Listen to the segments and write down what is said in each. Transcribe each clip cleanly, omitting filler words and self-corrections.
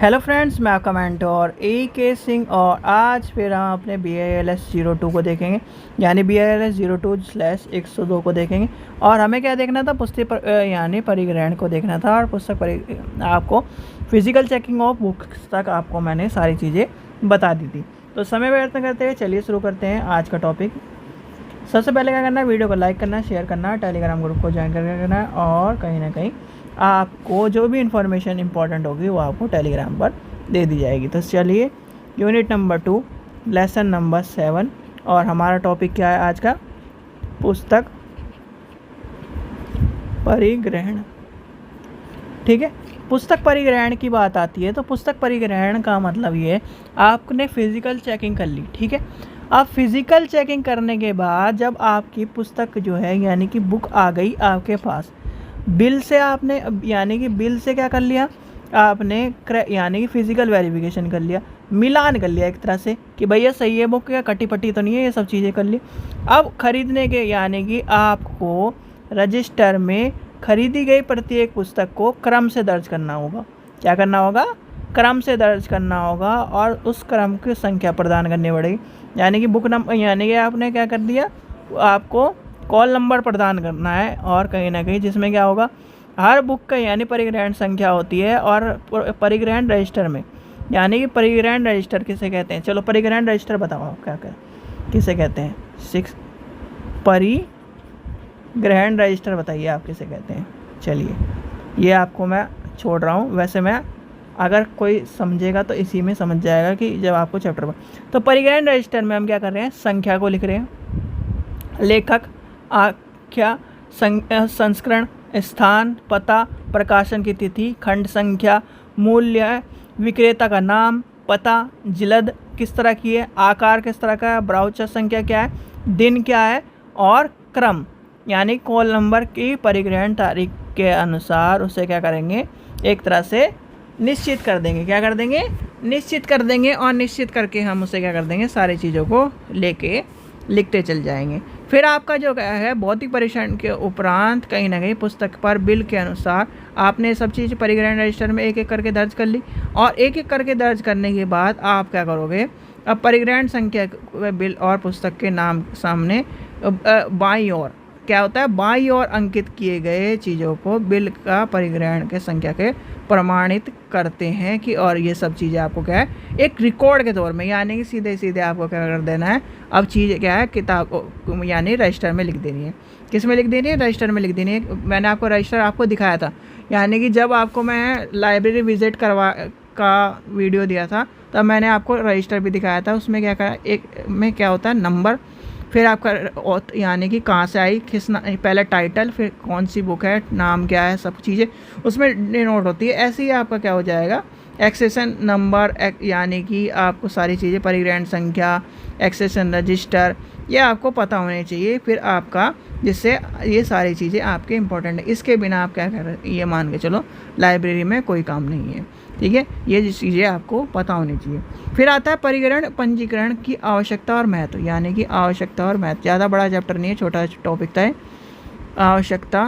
Hello friends, मैं आपका mentor AK Singh और आज फिर हम अपने BILS 02 को देखेंगे, यानी BILS 02/102 को देखेंगे। और हमें क्या देखना था, यानी परिग्रहण को देखना था। और आपको फिजिकल चेकिंग ऑफ बुक्स तक आपको मैंने सारी चीज़ें बता दी थी। तो समय व्यर्थ करते हुए चलिए शुरू करते हैं आज का टॉपिक। सबसे पहले क्या करना है, वीडियो को लाइक करना है, शेयर करना है, टेलीग्राम ग्रुप को ज्वाइन करना है और कहीं ना कहीं आपको जो भी इंफॉर्मेशन इंपॉर्टेंट होगी वो आपको टेलीग्राम पर दे दी जाएगी। तो चलिए, यूनिट नंबर 2 लेसन नंबर 7 और हमारा टॉपिक क्या है आज का, पुस्तक परिग्रहण। ठीक है, पुस्तक परिग्रहण की बात आती है तो पुस्तक परिग्रहण का मतलब ये, आपने फिजिकल चेकिंग कर ली। ठीक है, आप फिजिकल चेकिंग करने के बाद जब आपकी पुस्तक जो है यानी कि बुक आ गई आपके पास, बिल से आपने यानी कि बिल से क्या कर लिया आपने, यानी कि फिजिकल वेरिफिकेशन कर लिया, मिलान कर लिया एक तरह से कि भैया सही है बुक, क्या कटी पट्टी तो नहीं है, ये सब चीज़ें कर ली। अब खरीदने के यानी कि आपको रजिस्टर में खरीदी गई प्रत्येक पुस्तक को क्रम से दर्ज करना होगा। क्या करना होगा, क्रम से दर्ज करना होगा और उस क्रम की संख्या प्रदान करनी पड़ेगी। यानी कि बुक नंबर, यानी कि आपने क्या कर दिया, आपको कॉल नंबर प्रदान करना है और कहीं ना कहीं जिसमें क्या होगा, हर बुक का यानी परिग्रहण संख्या होती है। और परिग्रहण रजिस्टर में, यानी कि परिग्रहण रजिस्टर किसे कहते हैं, चलो परिग्रहण रजिस्टर बताओ आप क्या किसे कहते हैं। 6 परिग्रहण रजिस्टर बताइए आप किसे कहते हैं। चलिए, ये आपको मैं छोड़ रहा हूँ, वैसे मैं अगर कोई समझेगा तो इसी में समझ जाएगा कि जब आपको चैप्टर पर। तो परिग्रहण रजिस्टर में हम क्या कर रहे हैं, संख्या को लिख रहे हैं, लेखक, आख्या, संस्करण, स्थान, पता, प्रकाशन की तिथि, खंड संख्या, मूल्य, विक्रेता का नाम, पता, जिल्द किस तरह की है, आकार किस तरह का है, ब्राउचर संख्या क्या है, दिन क्या है और क्रम यानी कॉल नंबर की परिग्रहण तारीख के अनुसार उसे क्या करेंगे, एक तरह से निश्चित कर देंगे। क्या कर देंगे, निश्चित कर देंगे। और निश्चित करके हम उसे क्या कर देंगे, सारी चीज़ों को लेके लिखते चल जाएंगे। फिर आपका जो है भौतिक परीक्षण के उपरांत कहीं ना कहीं पुस्तक पर बिल के अनुसार आपने सब चीज़ परिग्रहण रजिस्टर में एक एक करके दर्ज कर ली। और एक एक करके दर्ज करने के बाद आप क्या करोगे, अब परिग्रहण संख्या बिल और पुस्तक के नाम सामने बाईं ओर क्या होता है, बाईं ओर अंकित किए गए चीज़ों को बिल का परिग्रहण के संख्या के प्रमाणित करते हैं कि, और ये सब चीज़ें आपको क्या है, एक रिकॉर्ड के तौर में, यानी कि सीधे सीधे आपको क्या कर देना है, अब चीज़ क्या है, किताब यानी रजिस्टर में लिख देनी है। किस में लिख देनी है, रजिस्टर में लिख देनी है। मैंने आपको रजिस्टर आपको दिखाया था, यानी कि जब आपको मैं लाइब्रेरी विजिट का वीडियो दिया था तब मैंने आपको रजिस्टर भी दिखाया था। उसमें क्या करा, एक में क्या होता है नंबर, फिर आपका यानी कि कहाँ से आई, पहले टाइटल, फिर कौन सी बुक है, नाम क्या है, सब चीज़ें उसमें नोट होती है। ऐसे ही आपका क्या हो जाएगा, एक्सेशन नंबर, यानी कि आपको सारी चीज़ें, परिग्रहण संख्या, एक्सेशन रजिस्टर, ये आपको पता होने चाहिए। फिर आपका जिससे ये सारी चीज़ें आपके इंपॉर्टेंट है, इसके बिना आप क्या कर रहे, ये मान के चलो लाइब्रेरी में कोई काम नहीं है। ठीक है, ये चीज़ें आपको पता होनी चाहिए। फिर आता है परिग्रहण पंजीकरण की आवश्यकता और महत्व, यानी कि आवश्यकता और महत्व, ज़्यादा बड़ा चैप्टर नहीं है, छोटा टॉपिक था। आवश्यकता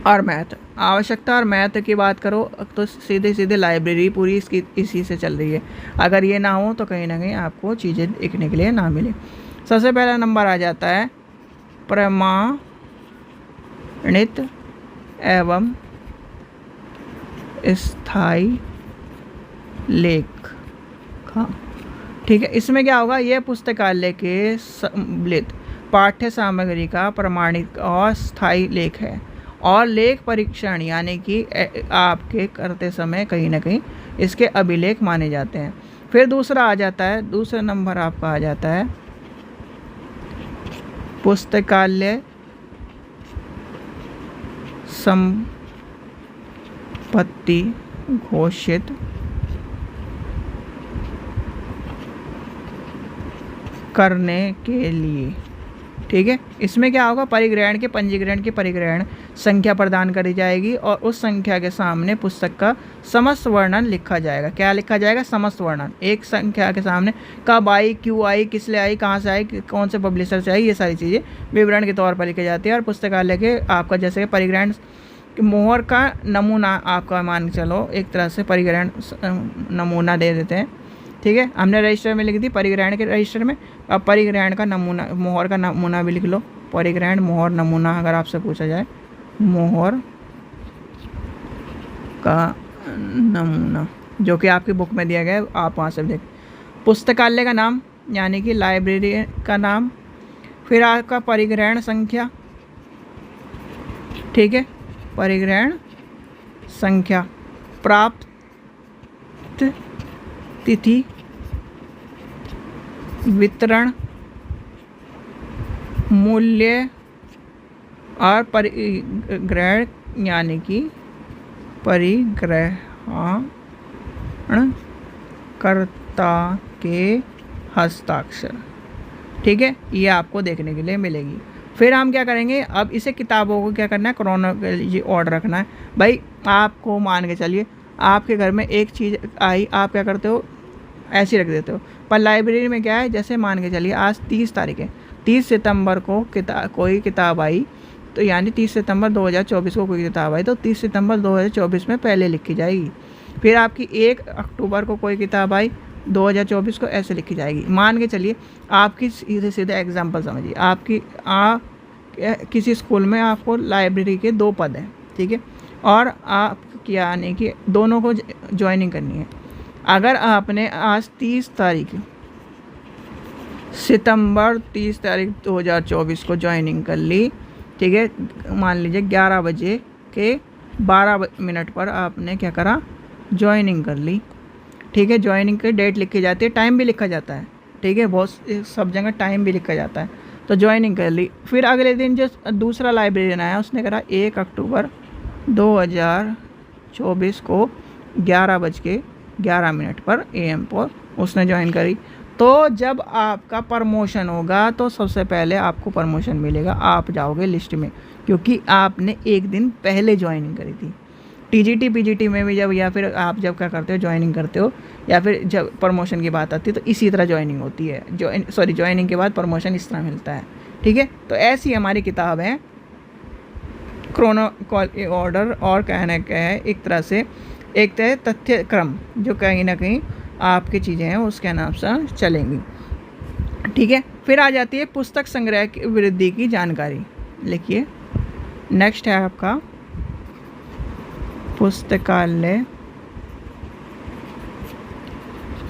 और महत्व, आवश्यकता और महत्व की बात करो तो सीधे सीधे लाइब्रेरी पूरी इसकी इसी से चल रही है। अगर ये ना हो तो कहीं ना कहीं आपको चीज़ें देखने के लिए ना मिले। सबसे पहला नंबर आ जाता है प्रमाणित एवं स्थायी लेख। हाँ ठीक है, इसमें क्या होगा, यह पुस्तकालय के सम्मिलित पाठ्य सामग्री का प्रमाणित और स्थायी लेख है और लेख परीक्षण यानी कि आपके करते समय कहीं ना कहीं इसके अभिलेख माने जाते हैं। फिर दूसरा आ जाता है, दूसरा नंबर आपका आ जाता है पुस्तकालय संपत्ति घोषित करने के लिए। ठीक है, इसमें क्या होगा, परिग्रहण के पंजीकरण की परिग्रहण संख्या प्रदान करी जाएगी और उस संख्या के सामने पुस्तक का समस्त वर्णन लिखा जाएगा। क्या लिखा जाएगा, समस्त वर्णन, एक संख्या के सामने कब आई, क्यों आई, किस लिए आई, कहाँ से आई, कौन से पब्लिशर से आई, ये सारी चीज़ें विवरण के तौर पर लिखी जाती है। और पुस्तकालय के आपका जैसे परिग्रहण कि मोहर का नमूना आपका मान चलो एक तरह से परिग्रहण नमूना दे देते हैं, ठीक है। हमने रजिस्टर में लिख दी परिग्रहण के रजिस्टर में, अब परिग्रहण का नमूना मोहर का नमूना भी लिख लो। परिग्रहण मोहर नमूना अगर आपसे पूछा जाए, मोहर का नमूना जो कि आपकी बुक में दिया गया है, आप वहाँ से देख। पुस्तकालय का नाम यानी कि लाइब्रेरी का नाम, फिर आपका परिग्रहण संख्या, ठीक है, परिग्रहण संख्या, प्राप्त तिथि, वितरण मूल्य और परिग्रहण यानी कि परिग्रहणकर्ता के हस्ताक्षर, ठीक है, ये आपको देखने के लिए मिलेगी। फिर हम क्या करेंगे, अब इसे किताबों को क्या करना है, क्रोनोलॉजी ऑर्डर रखना है। भाई आपको मान के चलिए आपके घर में एक चीज़ आई, आप क्या करते हो ऐसे रख देते हो, पर लाइब्रेरी में क्या है, जैसे मान के चलिए आज 30 तारीख है, 30 सितंबर को कोई किताब आई, तो यानी 30 सितंबर 2024 को कोई किताब आई तो 30 सितंबर 2024 में पहले लिखी जाएगी। फिर आपकी 1 अक्टूबर को कोई किताब आई 2024 को ऐसे लिखी जाएगी। मान के चलिए आपकी सीधे सीधे एग्जांपल समझिए, आपकी किसी स्कूल में आपको लाइब्रेरी के 2 पद हैं, ठीक है, और आप क्या यानी कि दोनों को ज्वाइनिंग करनी है। अगर आपने आज 30 तारीख सितंबर 30 तारीख 2024 को ज्वाइनिंग कर ली, ठीक है, मान लीजिए 11 बजे के 12 मिनट पर आपने क्या करा, ज्वाइनिंग कर ली, ठीक है। ज्वाइनिंग की डेट लिखी जाती है, टाइम भी लिखा जाता है, ठीक है, बहुत सब जगह टाइम भी लिखा जाता है। तो ज्वाइनिंग कर ली, फिर अगले दिन जो दूसरा लाइब्रेरियन आया उसने करा 1 अक्टूबर 2024 को 11:11 पर AM पर उसने ज्वाइन करी। तो जब आपका प्रमोशन होगा तो सबसे पहले आपको प्रमोशन मिलेगा, आप जाओगे लिस्ट में, क्योंकि आपने एक दिन पहले ज्वाइनिंग करी थी। TGT PGT में भी जब, या फिर आप जब क्या करते हो ज्वाइनिंग करते हो, या फिर जब प्रमोशन की बात आती है तो इसी तरह ज्वाइनिंग होती है, ज्वाइनिंग के बाद प्रमोशन इस तरह मिलता है, ठीक है। तो ऐसी हमारी किताब है क्रोनोलॉजी ऑर्डर, और कहना क्या है एक तरह से एक तरह तथ्य क्रम जो कहीं ना कहीं आपकी चीज़ें हैं उसके नाम से चलेंगी, ठीक है। फिर आ जाती है पुस्तक संग्रह की वृद्धि की जानकारी, लिखिए। नेक्स्ट है आपका पुस्तकालय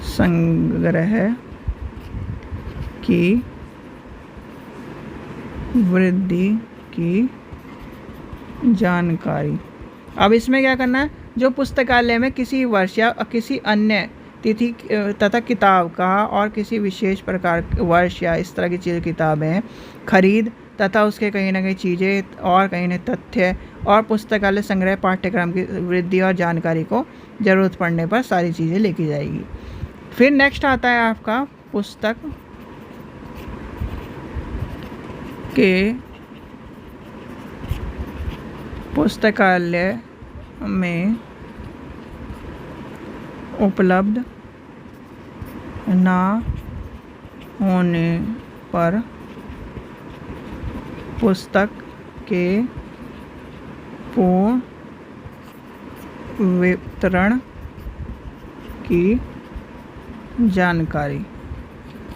संग्रह की वृद्धि की जानकारी। अब इसमें क्या करना है, जो पुस्तकालय में किसी वर्ष या किसी अन्य तिथि तथा किताब का और किसी विशेष प्रकार वर्ष या इस तरह की चीज़ किताबें खरीद तथा उसके कहीं ना कहीं चीज़ें और कहीं ना तथ्य और पुस्तकालय संग्रह पाठ्यक्रम की वृद्धि और जानकारी को ज़रूरत पड़ने पर सारी चीज़ें लेके जाएगी। फिर नेक्स्ट आता है आपका पुस्तक के पुस्तकालय में उपलब्ध ना होने पर पुस्तक के पूर्ण वितरण की जानकारी,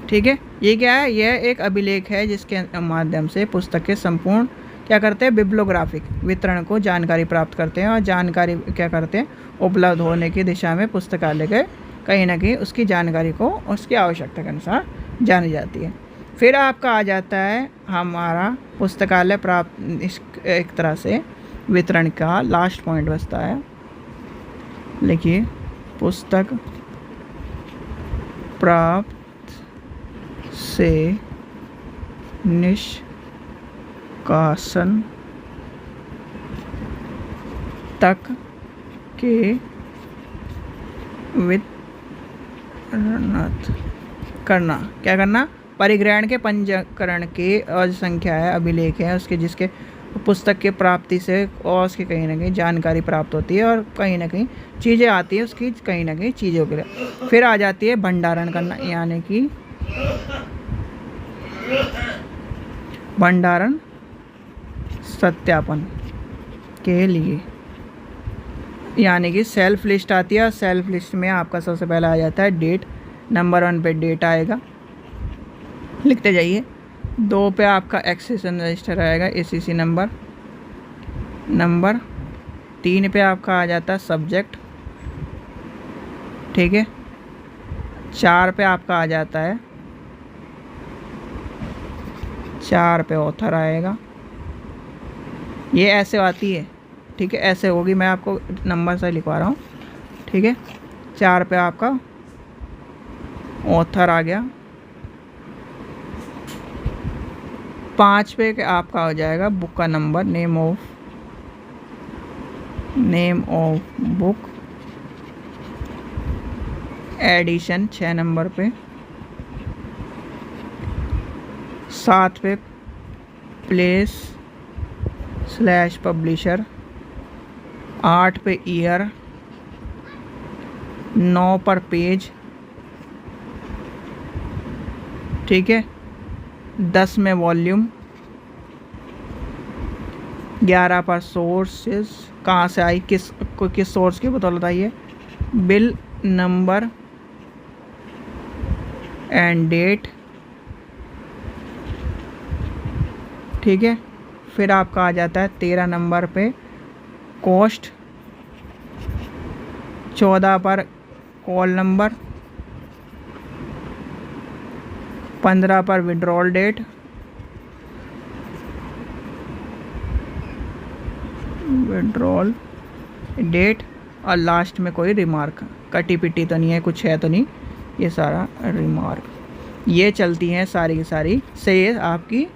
ठीक है। ये क्या है, यह एक अभिलेख है जिसके माध्यम से पुस्तक के संपूर्ण क्या करते हैं, बिब्लियोग्राफिक वितरण को जानकारी प्राप्त करते हैं, और जानकारी क्या करते हैं, उपलब्ध होने की दिशा में पुस्तकालय के कहीं ना कहीं उसकी जानकारी को उसकी आवश्यकता के अनुसार जानी जाती है। फिर आपका आ जाता है हमारा पुस्तकालय प्राप्त एक तरह से वितरण का लास्ट पॉइंट बचता है, लिखिए। पुस्तक प्राप्त से निष्कासन तक के वितरण करना, क्या करना, परिग्रहण के पंजीकरण के और संख्या है, अभिलेख है उसके, जिसके पुस्तक के प्राप्ति से और उसकी कहीं ना कहीं जानकारी प्राप्त होती है और कहीं ना कहीं चीज़ें आती है उसकी कहीं ना कहीं चीज़ों के लिए। फिर आ जाती है भंडारण करना, यानी कि भंडारण सत्यापन, के लिए, यानी कि सेल्फ लिस्ट आती है और सेल्फ लिस्ट में आपका सबसे पहले आ जाता है डेट। नंबर 1 पे डेट आएगा, लिखते जाइए। 2 पे आपका एक्सेशन रजिस्टर आएगा ACC नंबर। नंबर 3 पे आपका आ जाता है सब्जेक्ट, ठीक है। 4 पे आपका आ जाता है, 4 पे ऑथर आएगा। ये ऐसे आती है, ठीक है, ऐसे होगी, मैं आपको नंबर से लिखवा रहा हूँ, ठीक है। 4 पे आपका ऑथर आ गया। 5 पे आपका हो जाएगा बुक का number, name of book, edition 6 number पे। 7 पे प्लेस / पब्लिशर। 8 पे ईयर। 9 पर पेज, ठीक है। 10 में वॉल्यूम। 11 पर सोर्सेस, कहाँ से आई, किस सोर्स की बदौलत आई है। बिल नंबर एंड डेट, ठीक है। फिर आपका आ जाता है 13 नंबर पे कॉस्ट। 14 पर कॉल नंबर। 15 पर विड्रॉल डेट। और लास्ट में कोई रिमार्क, कटी पिटी तो नहीं है, कुछ है तो नहीं, ये सारा रिमार्क। ये चलती हैं सारी की सारी से, ये आपकी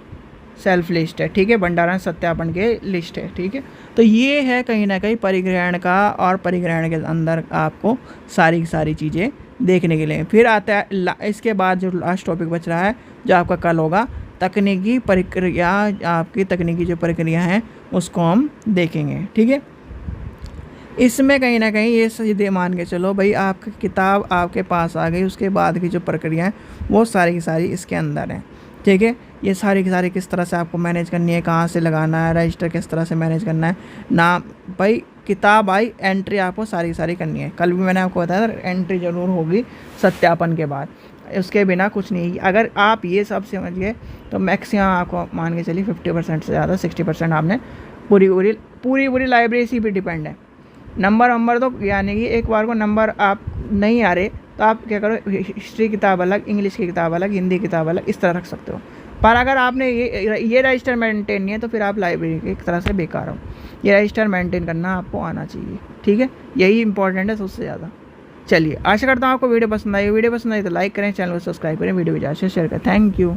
सेल्फ लिस्ट है, ठीक है, भंडारण सत्यापन के लिस्ट है, ठीक है। तो ये है कहीं ना कहीं परिग्रहण का, और परिग्रहण के अंदर आपको सारी की सारी चीज़ें देखने के लिए। फिर आता है इसके बाद जो लास्ट टॉपिक बच रहा है, जो आपका कल होगा, तकनीकी प्रक्रिया। आपकी तकनीकी जो प्रक्रिया हैं उसको हम देखेंगे, ठीक है। इसमें कहीं ना कहीं ये सीधे मान के चलो भाई, आपकी किताब आपके पास आ गई, उसके बाद की जो प्रक्रिया है वो सारी की सारी इसके अंदर है, ठीक है। ये सारी की सारी किस तरह से आपको मैनेज करनी है, कहाँ से लगाना है, रजिस्टर किस तरह से मैनेज करना है ना भाई। किताब आई, एंट्री आपको सारी की सारी करनी है। कल भी मैंने आपको बताया था, एंट्री ज़रूर होगी सत्यापन के बाद, उसके बिना कुछ नहीं। अगर आप ये सब समझ गए तो मैक्सिमम आपको मान के चलिए 50% से ज़्यादा 60% आपने पूरी लाइब्रेरी इसी पर डिपेंड है। नंबर तो यानी कि एक बार को नंबर आप नहीं आ रहे तो आप क्या करो, हिस्ट्री किताब अलग, इंग्लिश की किताब अलग, हिंदी किताब अलग, इस तरह रख सकते हो। पर अगर आपने ये रजिस्टर मेंटेन नहीं है तो फिर आप लाइब्रेरी की एक तरह से बेकार हो। ये रजिस्टर मेंटेन करना आपको आना चाहिए, ठीक है, यही इंपॉर्टेंट है सबसे ज़्यादा। चलिए, आशा करता हूँ आपको वीडियो पसंद आई तो लाइक करें, चैनल को सब्सक्राइब करें, वीडियो को ज़्यादा से शेयर करें। Thank you.